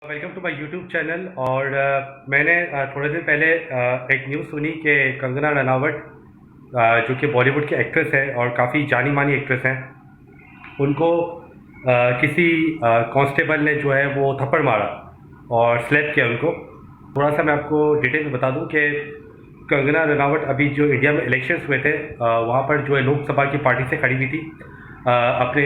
Welcome to my YouTube channel. और मैंने थोड़े दिन पहले एक न्यूज़ सुनी कि कंगना रनावत जो कि बॉलीवुड की एक्ट्रेस है और काफ़ी जानी मानी एक्ट्रेस हैं, उनको किसी कांस्टेबल ने जो है वो थप्पड़ मारा और स्लैप किया उनको। थोड़ा सा मैं आपको डिटेल में बता दूं कि कंगना रनावत अभी जो इंडिया में इलेक्शंस हुए थे वहाँ पर जो है लोकसभा की पार्टी से खड़ी हुई थी। अपने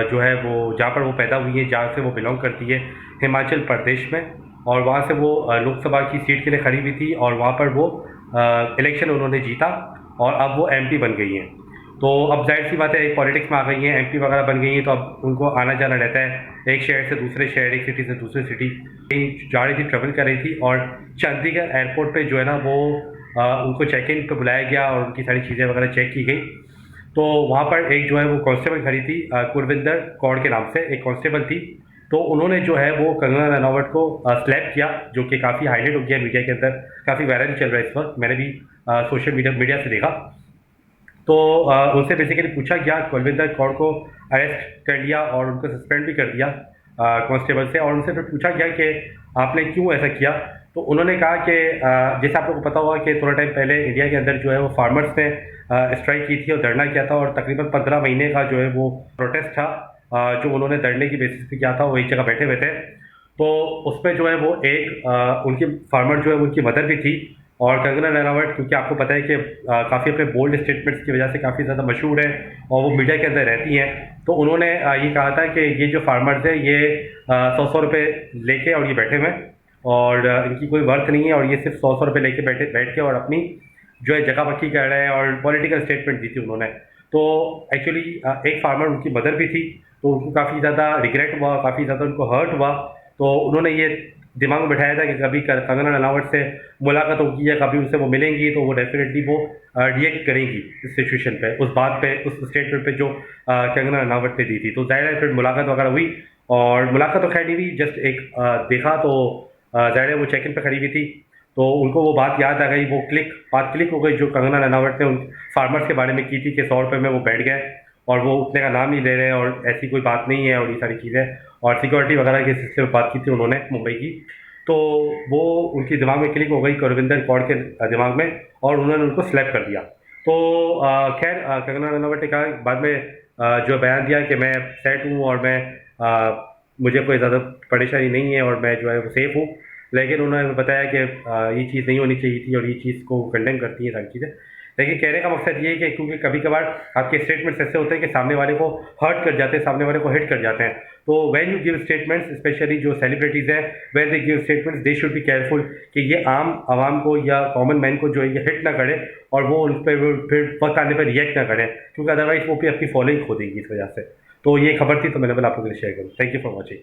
जो है वो जहाँ पर वो पैदा हुई है, जहाँ से वो बिलोंग करती है, हिमाचल प्रदेश में। और वहाँ से वो लोकसभा की सीट के लिए खड़ी हुई थी और वहाँ पर वो इलेक्शन उन्होंने जीता और अब वो एमपी बन गई हैं। तो अब जाहिर सी बात है, एक पॉलिटिक्स में आ गई हैं, एमपी वगैरह बन गई हैं, तो अब उनको आना जाना रहता है एक शहर से दूसरे शहर, एक सिटी से दूसरी सिटी। कहीं जा रही थी, ट्रेवल कर रही थी और चंडीगढ़ एयरपोर्ट पे जो है ना वो उनको चेक इन पे बुलाया गया और उनकी सारी चीज़ें वगैरह चेक की गई। तो वहाँ पर एक जो है वो कांस्टेबल खड़ी थी, कुलविंदर कौर के नाम से एक कांस्टेबल थी। तो उन्होंने जो है वो कंगना रनावत को स्लैप किया, जो कि काफ़ी हाईलाइट हो गया मीडिया के अंदर, काफ़ी वायरल चल रहा है इस वक्त। मैंने भी सोशल मीडिया से देखा। तो उनसे बेसिकली पूछा गया, कुलविंदर कौर को अरेस्ट कर लिया और उनको सस्पेंड भी कर दिया कांस्टेबल से। और उनसे फिर पूछा गया कि आपने क्यों ऐसा किया। तो उन्होंने कहा कि जैसे आप लोगों को पता होगा कि थोड़ा टाइम पहले इंडिया के अंदर जो है वो फार्मर्स ने स्ट्राइक की थी और धरना किया था, और तकरीबन 15 महीने का जो है वो प्रोटेस्ट था जो उन्होंने धरने की बेसिस पे किया था। वो एक जगह बैठे हुए थे, तो उसमें जो है वो एक उनकी फार्मर जो है उनकी मदर भी थी। और कंगना रनावत, क्योंकि आपको पता है कि काफ़ी अपने बोल्ड स्टेटमेंट्स की वजह से काफ़ी ज़्यादा मशहूर है और वो मीडिया के अंदर रहती हैं, तो उन्होंने ये कहा था कि ये जो फार्मर्स है ये 100 रुपये लेके और ये बैठे हुए हैं और इनकी कोई वर्थ नहीं है, और ये सिर्फ 100 रुपये लेके बैठ के और अपनी जो है जगह पक्की कर रहे हैं और पॉलिटिकल स्टेटमेंट दी थी उन्होंने। तो एक्चुअली एक फार्मर उनकी मदर भी थी, तो उनको काफ़ी ज़्यादा रिग्रेट हुआ, काफ़ी ज़्यादा उनको हर्ट हुआ। तो उन्होंने ये दिमाग में बैठाया था कि कभी कंगना रनावत से मुलाकात होगी या कभी उनसे वो मिलेंगी तो वो डेफिनेटली वो रिएक्ट करेंगी इस सिचुएशन पे, उस बात पे, उस स्टेटमेंट पे जो कंगना रनावत ने दी थी। तो जाहिर है फिर मुलाकात वगैरह हुई, और मुलाकात तो खैर नहीं हुई, जस्ट एक देखा तो जाहिर है वो चेक इन पे खड़ी हुई थी, तो उनको वो बात याद आ गई, वो बात क्लिक हो गई जो कंगना रनावत ने उन फार्मर्स के बारे में की थी कि 100 रुपये में वो बैठ गए और वो उठने का नाम नहीं ले रहे हैं और ऐसी कोई बात नहीं है और ये सारी चीज़ें। और सिक्योरिटी वगैरह के सिलसिले में बात की थी उन्होंने मुंबई की, तो वो उनकी दिमाग में क्लिक हो गई कुलविंदर कौर के दिमाग में, और उन्होंने उनको स्लैप कर दिया। तो खैर कंगना रनावत ने कहा बाद में जो बयान दिया कि मैं सेट हूँ और मैं मुझे कोई ज़्यादा परेशानी नहीं है और मैं जो है वो सेफ़ हूँ। लेकिन उन्होंने बताया कि ये चीज़ नहीं होनी चाहिए थी और ये चीज़ को कंडेम करती है सारी चीज़ें। लेकिन कहने का मकसद ये है कि क्योंकि कभी कभार आपके स्टेटमेंट्स ऐसे होते हैं कि सामने वाले को हर्ट कर जाते हैं, सामने वाले को हिट कर जाते हैं। तो when you give statements, specially जो सेलिब्रिटीज़ हैं, when they give statements, they should be careful कि ये आम आवाम को या कॉमन मैन को जो है ये हिट ना करे और वो उन पर फिर वक्त आने पर रिएक्ट ना करें, क्योंकि अदरवाइज वो भी अपनी फॉलोइंग खो देंगी इस वजह से। तो ये खबर थी, तो मैंने बोला आप लोगों के लिए शेयर करूँ। Thank you for watching.